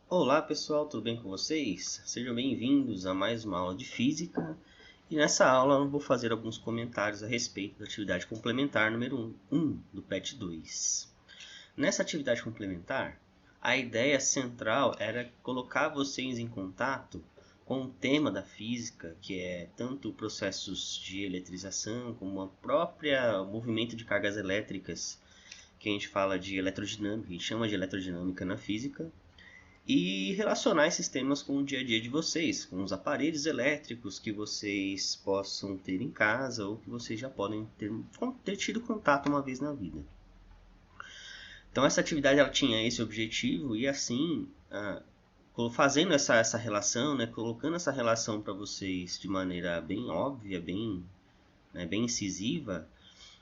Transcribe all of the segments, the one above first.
Olá pessoal, tudo bem com vocês? Sejam bem-vindos a mais uma aula de Física. E nessa aula eu vou fazer alguns comentários a respeito da atividade complementar número 1 do PET 2. Nessa atividade complementar, a ideia central era colocar vocês em contato com o tema da física, que é tanto processos de eletrização como o próprio movimento de cargas elétricas, que a gente fala de elerodinâmica, a gente chama de elerodinâmica na física, e relacionar esses temas com o dia a dia de vocês, com os aparelhos elétricos que vocês possam ter em casa ou que vocês já podem ter tido contato uma vez na vida. Então essa atividade ela tinha esse objetivo e assim, fazendo essa relação, né, colocando essa relação para vocês de maneira bem óbvia, bem incisiva,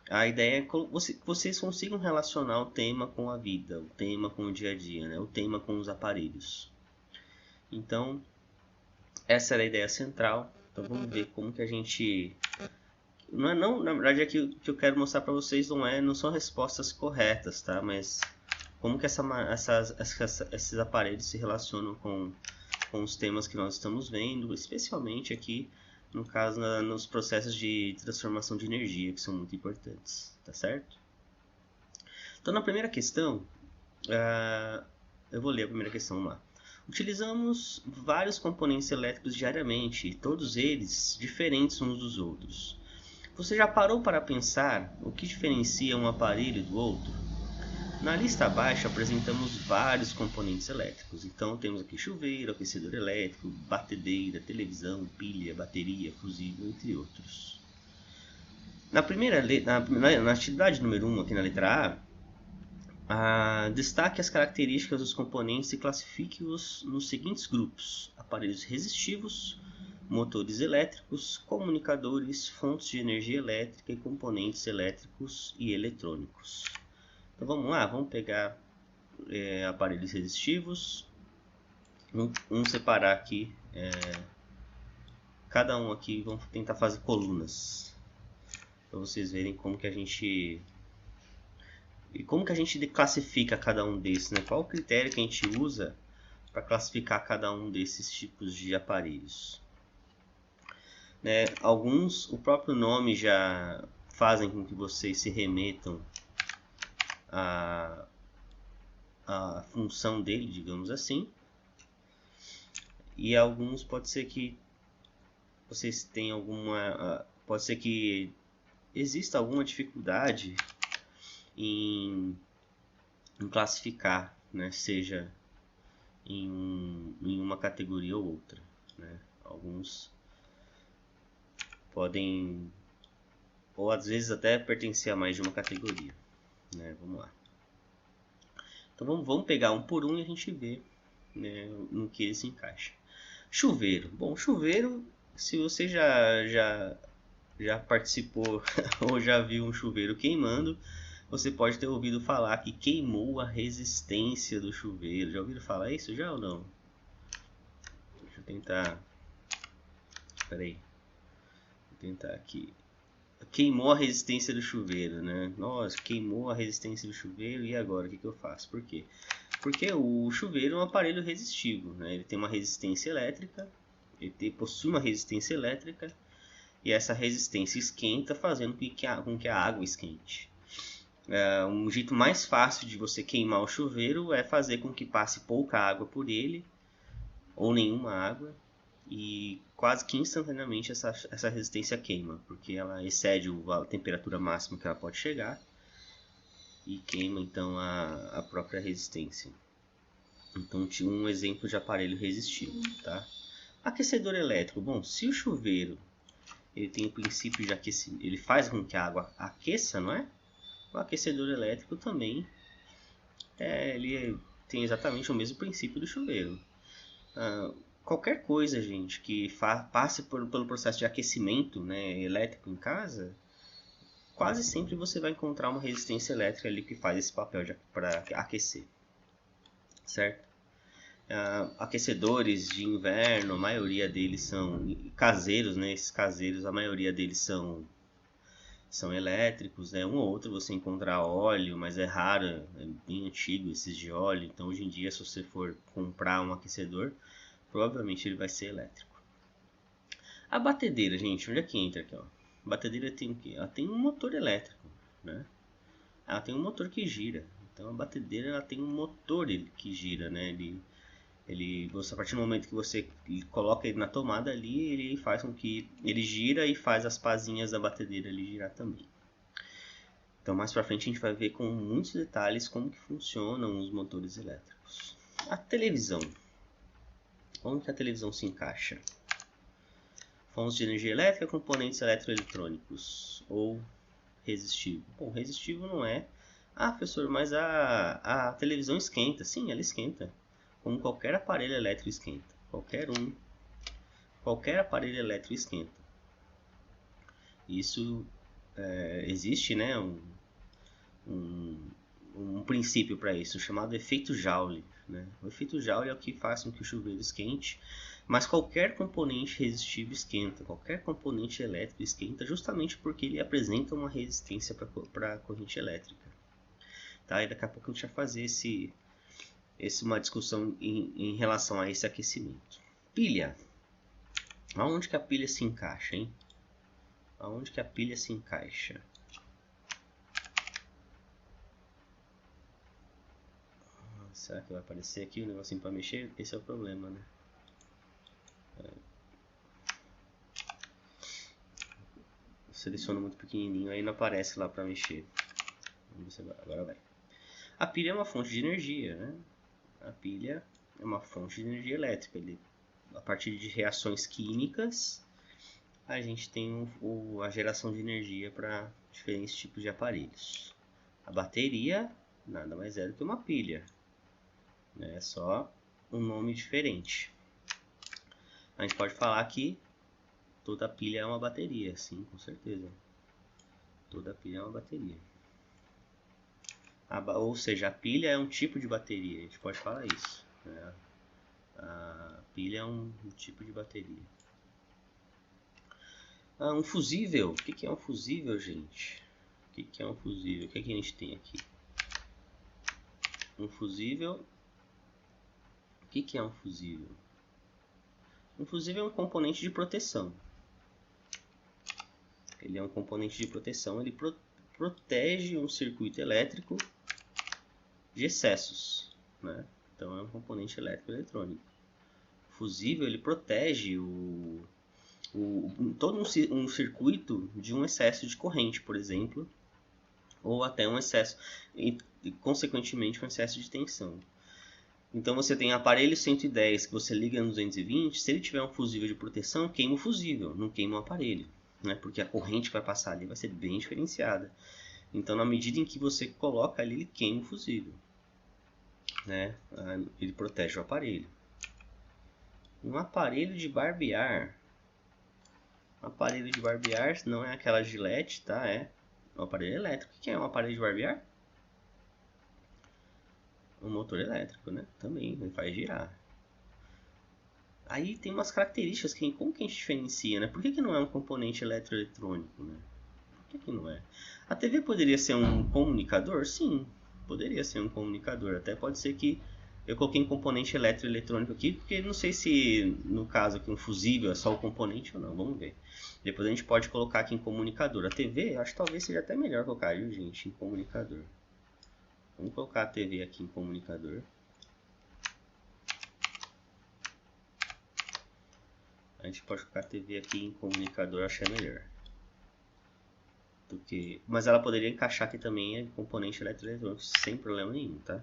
a ideia é que vocês consigam relacionar o tema com a vida, o tema com o dia a dia, né? O tema com os aparelhos. Então, essa era a ideia central. Então, vamos ver como que a gente... na verdade, aqui o que eu quero mostrar para vocês não são respostas corretas, tá? Mas como que esses aparelhos se relacionam com os temas que nós estamos vendo, especialmente aqui no caso nos processos de transformação de energia, que são muito importantes, tá certo? Então na primeira questão, eu vou ler a primeira questão lá. Utilizamos vários componentes elétricos diariamente, e todos eles diferentes uns dos outros. Você já parou para pensar o que diferencia um aparelho do outro? Na lista abaixo apresentamos vários componentes elétricos. Então temos aqui chuveiro, aquecedor elétrico, batedeira, televisão, pilha, bateria, fusível, entre outros. Na atividade número 1, aqui na letra A, destaque as características dos componentes e classifique-os nos seguintes grupos: aparelhos resistivos, motores elétricos, comunicadores, fontes de energia elétrica e componentes elétricos e eletrônicos. Então vamos lá, vamos pegar aparelhos resistivos, vamos separar aqui, cada um aqui, vamos tentar fazer colunas, para vocês verem como que a gente classifica cada um desses, né? Qual o critério que a gente usa para classificar cada um desses tipos de aparelhos. Alguns, o próprio nome já fazem com que vocês se remetam a função dele, digamos assim, e alguns pode ser que vocês tenham pode ser que exista alguma dificuldade em classificar, né, seja em uma categoria ou outra, né? Alguns podem, ou às vezes até pertencer a mais de uma categoria, né? Vamos lá. Então vamos pegar um por um e a gente vê, né, no que ele se encaixa. Chuveiro. Bom, chuveiro, se você já participou ou já viu um chuveiro queimando, você pode ter ouvido falar que queimou a resistência do chuveiro. Já ouviram falar isso já ou não? Deixa eu tentar... Espera aí. Vou tentar aqui. Queimou a resistência do chuveiro, né? Nossa, queimou a resistência do chuveiro, e agora o que eu faço? Por quê? Porque o chuveiro é um aparelho resistivo, né? Ele tem uma resistência elétrica, possui uma resistência elétrica, e essa resistência esquenta, fazendo com que a água esquente. Um jeito mais fácil de você queimar o chuveiro é fazer com que passe pouca água por ele, ou nenhuma água, e quase que instantaneamente essa resistência queima, porque ela excede a temperatura máxima que ela pode chegar e queima então a própria resistência. Então tinha um exemplo de aparelho resistivo, tá? Aquecedor elétrico. Bom, se o chuveiro ele tem o princípio de aquecimento, ele faz com que a água aqueça, não é? O aquecedor elétrico também ele tem exatamente o mesmo princípio do chuveiro. Qualquer coisa, gente, que passe pelo processo de aquecimento, né, elétrico em casa, quase sempre você vai encontrar uma resistência elétrica ali que faz esse papel para aquecer, certo? Aquecedores de inverno, a maioria deles são caseiros, né? Esses caseiros, a maioria deles são são elétricos, né? Um ou outro você encontrar óleo, mas é raro, é bem antigo esses de óleo. Então hoje em dia, se você for comprar um aquecedor, provavelmente ele vai ser elétrico. A batedeira, gente, onde é que entra aqui, ó? A batedeira tem o quê? Ela tem um motor elétrico, né? Ela tem um motor que gira. Então a batedeira ela tem um motor que gira, né? Você, a partir do momento que você coloca ele na tomada ali, ele faz com que ele gira e faz as pazinhas da batedeira ali girar também. Então mais pra frente a gente vai ver com muitos detalhes como que funcionam os motores elétricos. A televisão. Onde que a televisão se encaixa? Fontes de energia elétrica, componentes eletroeletrônicos ou resistivo. Bom, resistivo não é. Ah, professor, mas a televisão esquenta. Sim, ela esquenta. Como qualquer aparelho elétrico esquenta. Qualquer aparelho elétrico esquenta. Isso existe, né, um princípio para isso, chamado efeito Joule. Né? O efeito Joule é o que faz com que o chuveiro esquente, mas qualquer componente resistivo esquenta, qualquer componente elétrico esquenta, justamente porque ele apresenta uma resistência para a corrente elétrica. Tá? E daqui a pouco a gente vai fazer uma discussão em relação a esse aquecimento. Pilha. Aonde que a pilha se encaixa, hein? Aonde que a pilha se encaixa? Será que vai aparecer aqui o negocinho para mexer? Esse é o problema, né? Seleciono muito pequenininho, aí não aparece lá para mexer. Vamos ver se agora vai. A pilha é uma fonte de energia, né? A pilha é uma fonte de energia elétrica. A partir de reações químicas, a gente tem a geração de energia para diferentes tipos de aparelhos. A bateria nada mais é do que uma pilha. É só um nome diferente. A gente pode falar que toda pilha é uma bateria, sim, com certeza. Toda pilha é uma bateria. Ou seja, a pilha é um tipo de bateria, a gente pode falar isso. Né? A pilha é um tipo de bateria. Um fusível. O que é um fusível, gente? O que é um fusível? O que a gente tem aqui? Um fusível. O que é um fusível? Um fusível é um componente de proteção. Ele é um componente de proteção. Ele protege um circuito elétrico de excessos, né? Então é um componente elétrico eletrônico. O fusível ele protege todo um circuito de um excesso de corrente, por exemplo, ou até um excesso e consequentemente um excesso de tensão. Então você tem aparelho 110 que você liga no 220, se ele tiver um fusível de proteção, queima o fusível, não queima o aparelho, né? Porque a corrente que vai passar ali vai ser bem diferenciada. Então na medida em que você coloca ali, ele queima o fusível, né? Ele protege o aparelho. Um aparelho de barbear. Um aparelho de barbear não é aquela gilete, tá? É um aparelho elétrico. O que é um aparelho de barbear? Um motor elétrico, né? Também, ele faz girar. Aí tem umas características como que a gente diferencia, né? Por que não é um componente eletroeletrônico, né? Por que não é? A TV poderia ser um comunicador? Sim, poderia ser um comunicador. Até pode ser que eu coloquei um componente eletroeletrônico aqui, porque não sei se no caso aqui um fusível é só o componente ou não. Vamos ver. Depois a gente pode colocar aqui em comunicador. A TV, acho que talvez seja até melhor colocar, viu, gente, em comunicador. Vamos colocar a TV aqui em comunicador. A gente pode colocar a TV aqui em comunicador, acho que é melhor. Mas ela poderia encaixar aqui também em componente eletroeletrônico sem problema nenhum, tá?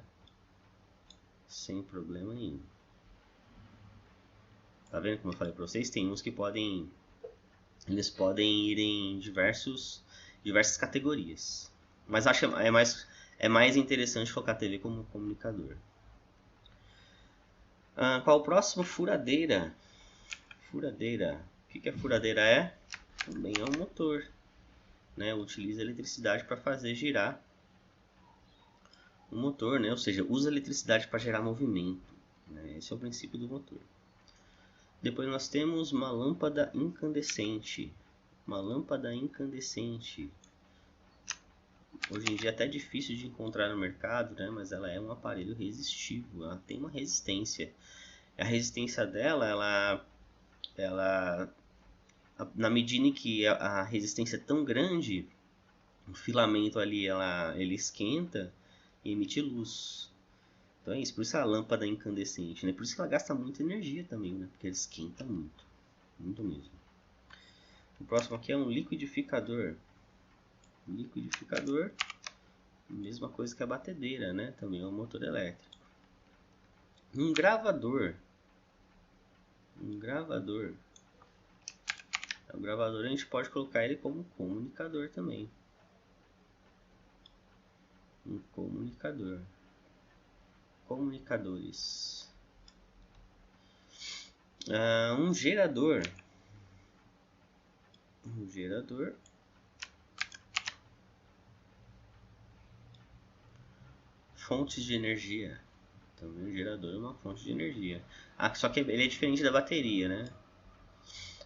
Sem problema nenhum. Tá vendo como eu falei para vocês? Tem uns que eles podem ir em diversas categorias. Mas acho que é mais interessante colocar a TV como comunicador. Qual o próximo? Furadeira. Furadeira. O que a furadeira é? Também é um motor, né? Utiliza eletricidade para fazer girar o motor, né? Ou seja, usa eletricidade para gerar movimento, né? Esse é o princípio do motor. Depois nós temos uma lâmpada incandescente. Uma lâmpada incandescente. hoje em dia é até difícil de encontrar no mercado, né? Mas ela é um aparelho resistivo, ela tem uma resistência. A resistência dela, na medida em que a resistência é tão grande, o filamento ali ele esquenta e emite luz. Então é isso, por isso a lâmpada é incandescente, né? Por isso que ela gasta muita energia também, né? Porque ela esquenta muito, muito mesmo. O próximo aqui é um liquidificador. Liquidificador, mesma coisa que a batedeira, né? Também é um motor elétrico. Um gravador. O gravador a gente pode colocar ele como comunicador também. Um comunicador. Comunicadores. Um gerador. Um gerador. Fontes de energia. Também o gerador é uma fonte de energia. Só que ele é diferente da bateria, né?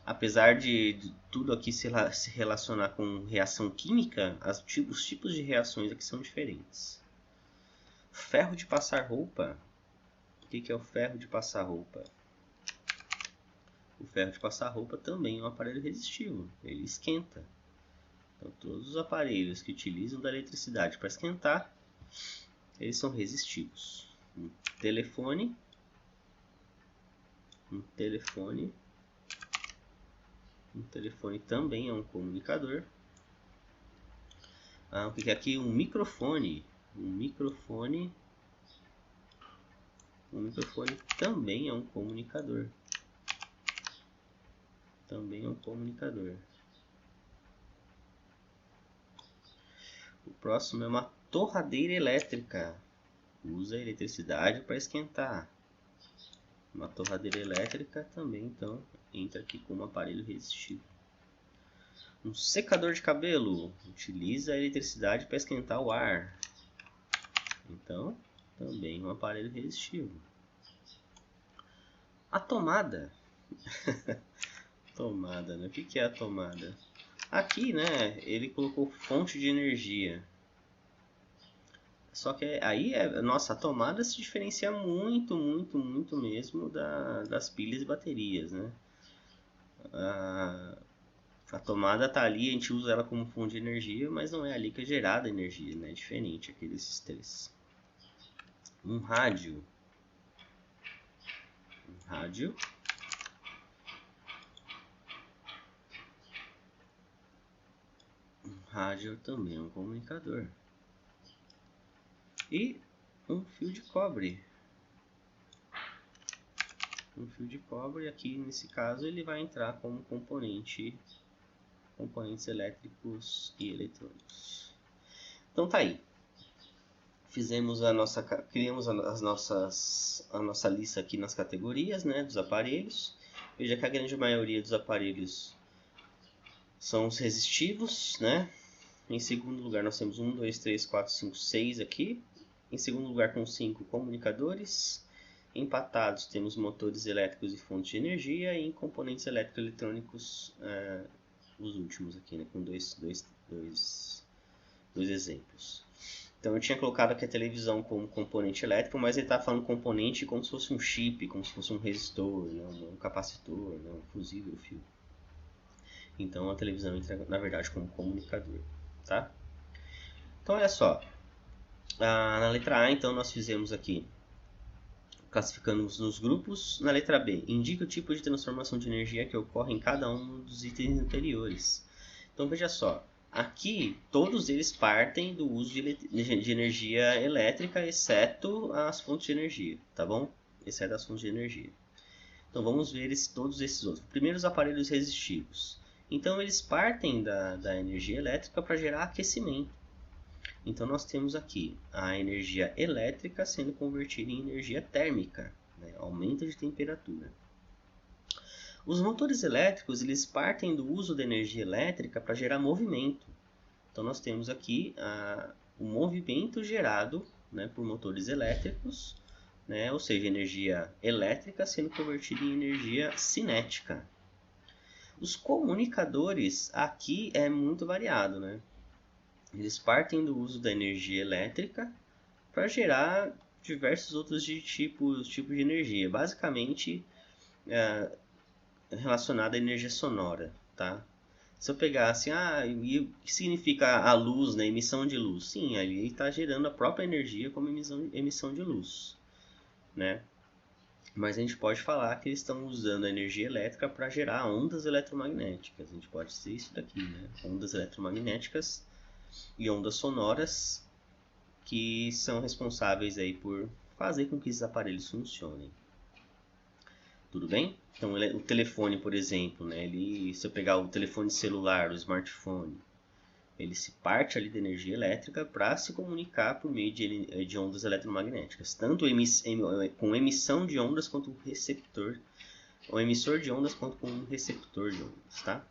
Apesar de tudo aqui se relacionar com reação química, os tipos de reações aqui são diferentes. Ferro de passar roupa. O que é o ferro de passar roupa? O ferro de passar roupa também é um aparelho resistivo, ele esquenta. Então todos os aparelhos que utilizam da eletricidade para esquentar, eles são resistivos. Um telefone também é um comunicador. O que é aqui? Um microfone também é um comunicador. O próximo é uma torradeira elétrica. Usa a eletricidade para esquentar. Uma torradeira elétrica também, então, entra aqui como aparelho resistivo. Um secador de cabelo. Utiliza a eletricidade para esquentar o ar. Então, também um aparelho resistivo. A tomada. Tomada, né? O que é a tomada? Aqui, né, ele colocou fonte de energia. Só que aí, nossa, a tomada se diferencia muito, muito, muito mesmo das pilhas e baterias, né? A tomada tá ali, a gente usa ela como fonte de energia, mas não é ali que é gerada a energia, né? É diferente aqui desses três. Um rádio. Um rádio também é um comunicador. E um fio de cobre. Aqui nesse caso ele vai entrar como componentes elétricos e eletrônicos. Então tá aí. Criamos a nossa lista aqui nas categorias, né, dos aparelhos. Veja que a grande maioria dos aparelhos são os resistivos, né? Em segundo lugar nós temos 1, 2, 3, 4, 5, 6 aqui. Em segundo lugar com 5 comunicadores. Empatados temos motores elétricos e fontes de energia. E em componentes eletrônicos, os últimos aqui, né, com dois exemplos. Então eu tinha colocado aqui a televisão como componente elétrico, mas ele está falando componente como se fosse um chip, como se fosse um resistor, né, um capacitor, né, um fusível fio. Então a televisão entra, na verdade, como comunicador, tá? Então olha só, na letra A, então nós fizemos aqui, classificamos nos grupos. Na letra B, indica o tipo de transformação de energia que ocorre em cada um dos itens anteriores. Então veja só, aqui todos eles partem do uso de energia elétrica, exceto as fontes de energia, tá bom? Exceto as fontes de energia. Então vamos ver todos esses outros. Primeiro, os aparelhos resistivos. Então eles partem da energia elétrica para gerar aquecimento. Então nós temos aqui a energia elétrica sendo convertida em energia térmica, né? Aumento de temperatura. Os motores elétricos, eles partem do uso da energia elétrica para gerar movimento. Então nós temos aqui o movimento gerado, né, por motores elétricos, né, ou seja, energia elétrica sendo convertida em energia cinética. Os comunicadores aqui é muito variado, né? eles partem do uso da energia elétrica para gerar diversos outros tipos de energia, basicamente relacionada à energia sonora, tá? Se eu pegar assim, e o que significa a luz, né? Emissão de luz? Sim, ali está gerando a própria energia como emissão de luz, né? Mas a gente pode falar que eles estão usando a energia elétrica para gerar ondas eletromagnéticas. A gente pode dizer isso daqui, né? Ondas eletromagnéticas e ondas sonoras que são responsáveis aí por fazer com que esses aparelhos funcionem. Tudo bem? Então, o telefone, por exemplo, né? Se eu pegar o telefone celular, o smartphone, ele se parte ali da energia elétrica para se comunicar por meio de ondas eletromagnéticas, tanto com emissão de ondas quanto o receptor, ou emissor de ondas quanto com um receptor de ondas, tá?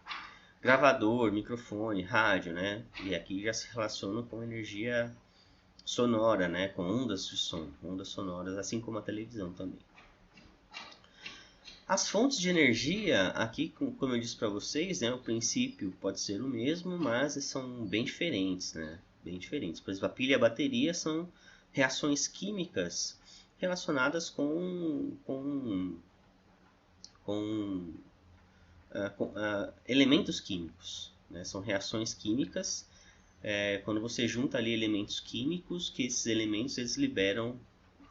Gravador, microfone, rádio, né? E aqui já se relaciona com energia sonora, né? Com ondas de som, ondas sonoras, assim como a televisão também. As fontes de energia, aqui, como eu disse para vocês, né, o princípio pode ser o mesmo, mas são bem diferentes, né? Bem diferentes. Por exemplo, a pilha e a bateria são reações químicas relacionadas com elementos químicos, né? São reações químicas, quando você junta ali elementos químicos, que esses elementos eles liberam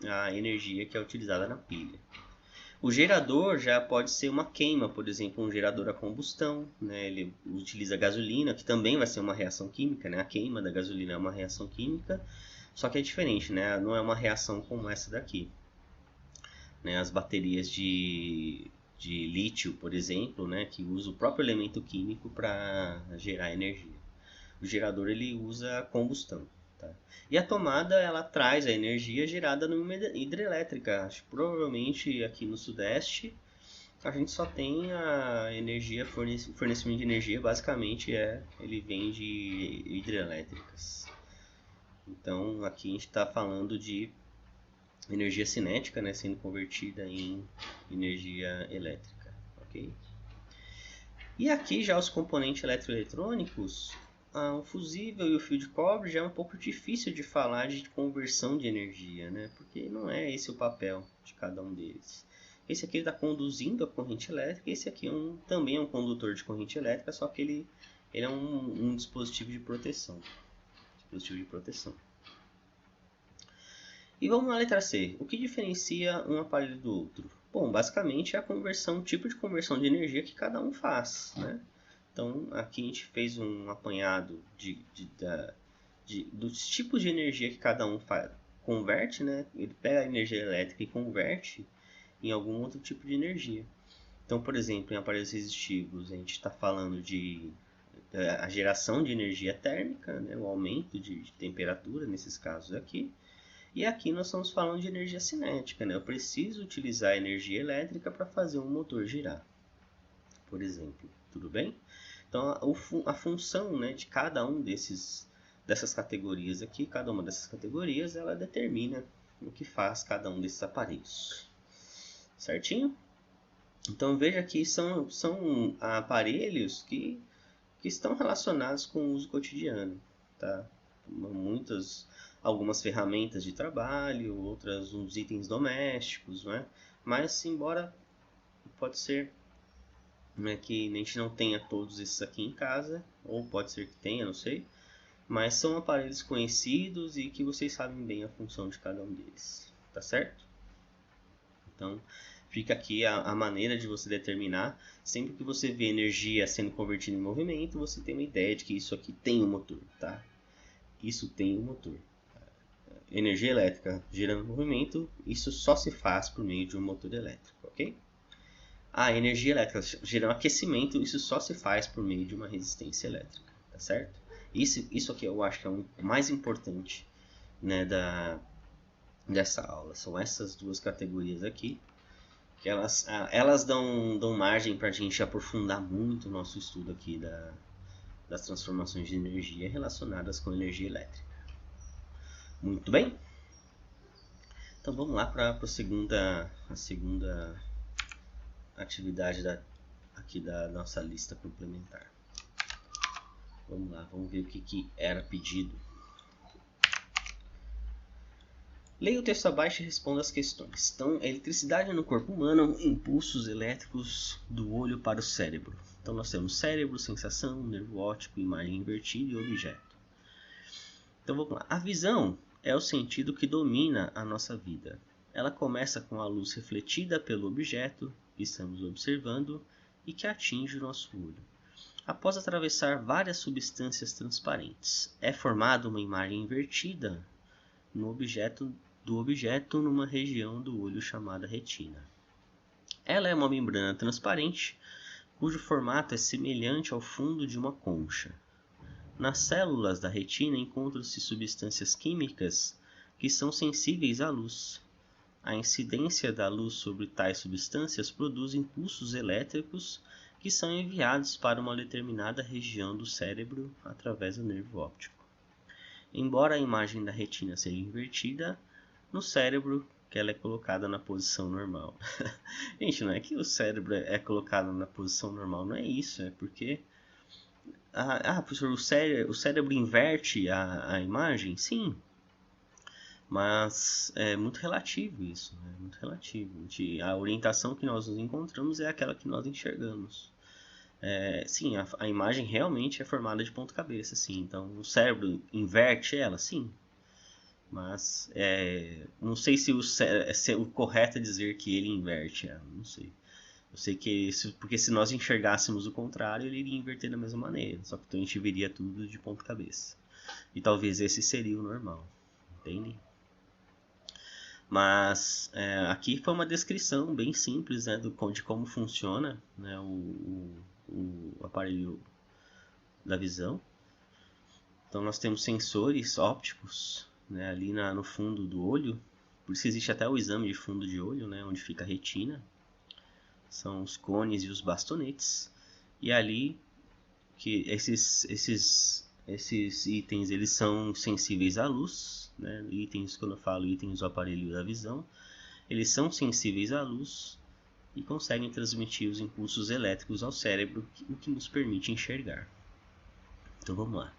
a energia que é utilizada na pilha. O gerador já pode ser uma queima, por exemplo, um gerador a combustão, né? Ele utiliza gasolina, que também vai ser uma reação química, né? A queima da gasolina é uma reação química, só que é diferente, né? Não é uma reação como essa daqui, né? As baterias de lítio, por exemplo, né? Que usa o próprio elemento químico para gerar energia. O gerador ele usa combustão. E a tomada ela traz a energia gerada numa hidrelétrica. Acho que provavelmente aqui no Sudeste a gente só tem a energia, fornecimento de energia basicamente ele vem de hidrelétricas. Então aqui a gente está falando de energia cinética, né, sendo convertida em energia elétrica, ok? E aqui já os componentes eletroeletrônicos, o fusível e o fio de cobre já é um pouco difícil de falar de conversão de energia, né? Porque não é esse o papel de cada um deles. Esse aqui está conduzindo a corrente elétrica, esse aqui também é um condutor de corrente elétrica, só que ele é um dispositivo de proteção. E vamos na letra C. O que diferencia um aparelho do outro? Bom, basicamente é o tipo de conversão de energia que cada um faz, né? Então, aqui a gente fez um apanhado dos tipos de energia que cada um converte, né? Ele pega a energia elétrica e converte em algum outro tipo de energia. Então, por exemplo, em aparelhos resistivos, a gente está falando de a geração de energia térmica, né? O aumento de temperatura, nesses casos aqui. E aqui nós estamos falando de energia cinética, né? Eu preciso utilizar a energia elétrica para fazer um motor girar, por exemplo. Tudo bem? Então, a função, né, de cada um dessas categorias aqui, cada uma dessas categorias, ela determina o que faz cada um desses aparelhos. Certinho? Então, veja que são aparelhos que estão relacionados com o uso cotidiano, tá? Algumas ferramentas de trabalho, outras uns itens domésticos, né? Mas, embora pode ser, né, que a gente não tenha todos esses aqui em casa, ou pode ser que tenha, não sei, mas são aparelhos conhecidos e que vocês sabem bem a função de cada um deles, tá certo? Então, fica aqui a maneira de você determinar, sempre que você vê energia sendo convertida em movimento, você tem uma ideia de que isso aqui tem um motor, tá? Isso tem um motor. Energia elétrica gerando movimento, isso só se faz por meio de um motor elétrico, ok? A energia elétrica gerando aquecimento, isso só se faz por meio de uma resistência elétrica, tá certo? Isso aqui eu acho que é o mais importante, né, dessa aula. São essas duas categorias aqui, que elas dão margem para a gente aprofundar muito o nosso estudo aqui das transformações de energia relacionadas com energia elétrica. Muito bem? Então vamos lá para a segunda atividade aqui da nossa lista complementar. Vamos lá, vamos ver o que era pedido. Leia o texto abaixo e responda as questões. Então, a eletricidade no corpo humano, impulsos elétricos do olho para o cérebro. Então, nós temos cérebro, sensação, nervo óptico, imagem invertida e objeto. Então, vamos lá. A visão é o sentido que domina a nossa vida. Ela começa com a luz refletida pelo objeto que estamos observando e que atinge o nosso olho. Após atravessar várias substâncias transparentes, é formada uma imagem invertida no objeto numa região do olho chamada retina. Ela é uma membrana transparente, cujo formato é semelhante ao fundo de uma concha. Nas células da retina encontram-se substâncias químicas que são sensíveis à luz. A incidência da luz sobre tais substâncias produz impulsos elétricos que são enviados para uma determinada região do cérebro através do nervo óptico. Embora a imagem da retina seja invertida, no cérebro que ela é colocada na posição normal. Gente, não é que o cérebro é colocado na posição normal, não é isso, é porque... professor, o cérebro inverte a imagem? Sim, mas é muito relativo isso, é muito relativo. A orientação que nós nos encontramos é aquela que nós enxergamos. Sim, a imagem realmente é formada de ponta-cabeça, sim. Então, o cérebro inverte ela, sim. Mas não sei se o correto é dizer que ele inverte ela, não sei. Eu sei que porque se nós enxergássemos o contrário, ele iria inverter da mesma maneira. Só que então a gente veria tudo de ponta-cabeça. E talvez esse seria o normal, entende? Mas aqui foi uma descrição bem simples, né, de como funciona, né, o aparelho da visão. Então nós temos sensores ópticos, né, ali no fundo do olho. Por isso existe até o exame de fundo de olho, né, onde fica a retina. São os cones e os bastonetes. E ali que esses itens eles são sensíveis à luz, né? Itens, quando eu falo itens do aparelho da visão, eles são sensíveis à luz e conseguem transmitir os impulsos elétricos ao cérebro, o que nos permite enxergar. Então vamos lá.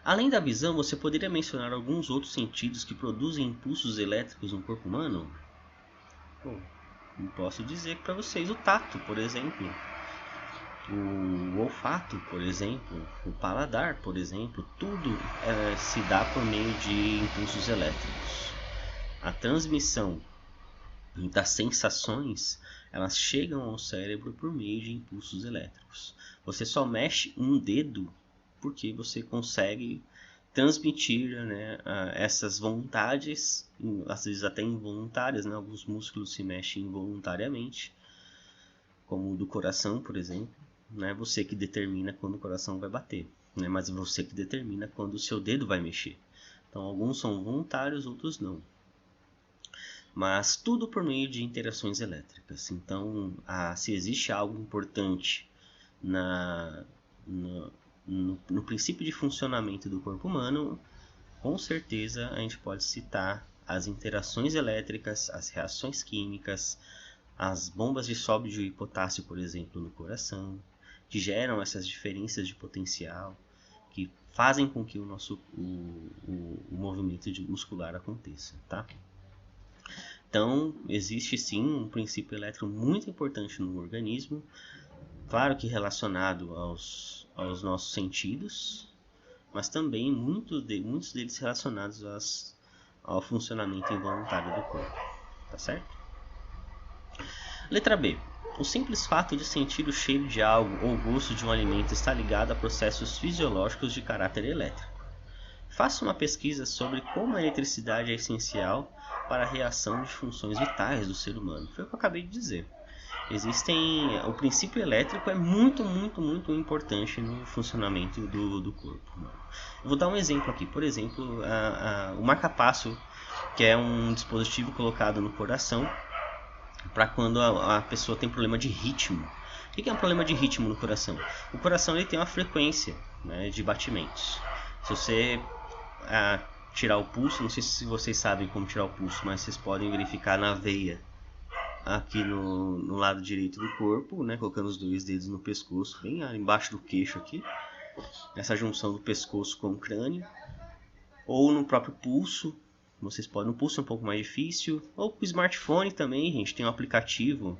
Além da visão, você poderia mencionar alguns outros sentidos que produzem impulsos elétricos no corpo humano? Bom, eu posso dizer para vocês o tato, por exemplo. O olfato, por exemplo, o paladar, por exemplo, tudo se dá por meio de impulsos elétricos. A transmissão das sensações, elas chegam ao cérebro por meio de impulsos elétricos. Você só mexe um dedo porque você consegue transmitir, né, essas vontades, às vezes até involuntárias, né? Alguns músculos se mexem involuntariamente, como o do coração, por exemplo. Não é você que determina quando o coração vai bater, né? Mas é você que determina quando o seu dedo vai mexer. Então, alguns são voluntários, outros não. Mas tudo por meio de interações elétricas. Então, se existe algo importante no princípio de funcionamento do corpo humano, com certeza a gente pode citar as interações elétricas, as reações químicas, as bombas de sódio e potássio, por exemplo, no coração, que geram essas diferenças de potencial, que fazem com que o movimento muscular aconteça, tá? Então, existe sim um princípio elétrico muito importante no organismo, claro que relacionado aos nossos sentidos, mas também muitos deles relacionados ao funcionamento involuntário do corpo, tá certo? Letra B. O simples fato de sentir o cheiro de algo ou o gosto de um alimento está ligado a processos fisiológicos de caráter elétrico. Faça uma pesquisa sobre como a eletricidade é essencial para a reação de funções vitais do ser humano. Foi o que eu acabei de dizer. O princípio elétrico é muito, muito, muito importante no funcionamento do corpo. Eu vou dar um exemplo aqui. Por exemplo, o marca-passo, que é um dispositivo colocado no coração para quando a pessoa tem problema de ritmo. O que é um problema de ritmo no coração? O coração ele tem uma frequência, né, de batimentos. Se você tirar o pulso, não sei se vocês sabem como tirar o pulso, mas vocês podem verificar na veia aqui no lado direito do corpo, né, colocando os dois dedos no pescoço, bem embaixo do queixo aqui. nessa junção do pescoço com o crânio, ou no próprio pulso. Vocês podem, no pulso é um pouco mais difícil, ou com o smartphone também, gente, tem um aplicativo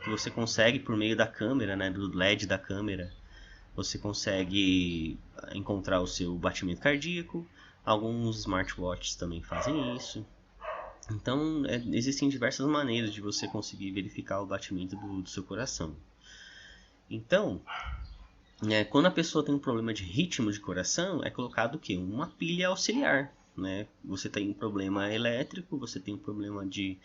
que você consegue por meio da câmera, né, do LED da câmera, você consegue encontrar o seu batimento cardíaco. Alguns smartwatches também fazem isso. Então, existem diversas maneiras de você conseguir verificar o batimento do seu coração. Então, quando a pessoa tem um problema de ritmo de coração, é colocado o quê? Uma pilha auxiliar. Né? Você tem um problema elétrico, você tem um problema de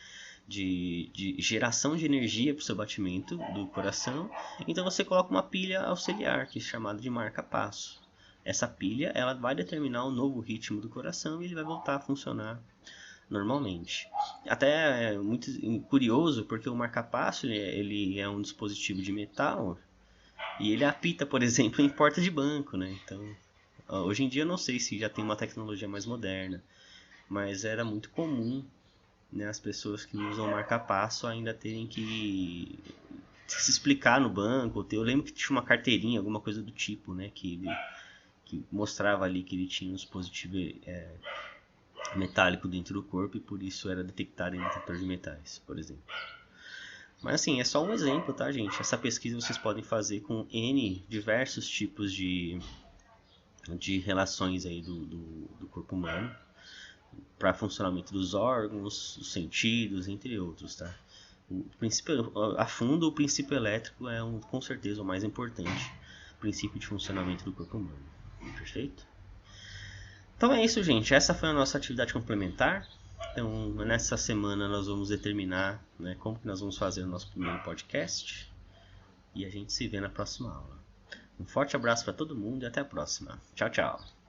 geração de energia para o seu batimento do coração. Então você coloca uma pilha auxiliar, que é chamada de marca-passo. Essa pilha ela vai determinar o novo ritmo do coração e ele vai voltar a funcionar normalmente. Até é muito curioso, porque o marca-passo ele é um dispositivo de metal e ele apita, por exemplo, em porta de banco, né? Então, hoje em dia eu não sei se já tem uma tecnologia mais moderna, mas era muito comum, né, as pessoas que usam marca-passo ainda terem que se explicar no banco. Eu lembro que tinha uma carteirinha, alguma coisa do tipo, né, que mostrava ali que ele tinha um dispositivo metálico dentro do corpo e por isso era detectado em detector de metais, por exemplo. Mas assim, é só um exemplo, tá, gente? Essa pesquisa vocês podem fazer com N diversos tipos de relações aí do corpo humano, para funcionamento dos órgãos, dos sentidos, entre outros, tá? A fundo, o princípio elétrico é com certeza o mais importante princípio de funcionamento do corpo humano. Perfeito? Então é isso, gente. Essa foi a nossa atividade complementar. Então, nessa semana nós vamos determinar, né, como que nós vamos fazer o nosso primeiro podcast. E a gente se vê na próxima aula. Um forte abraço para todo mundo e até a próxima. Tchau, tchau.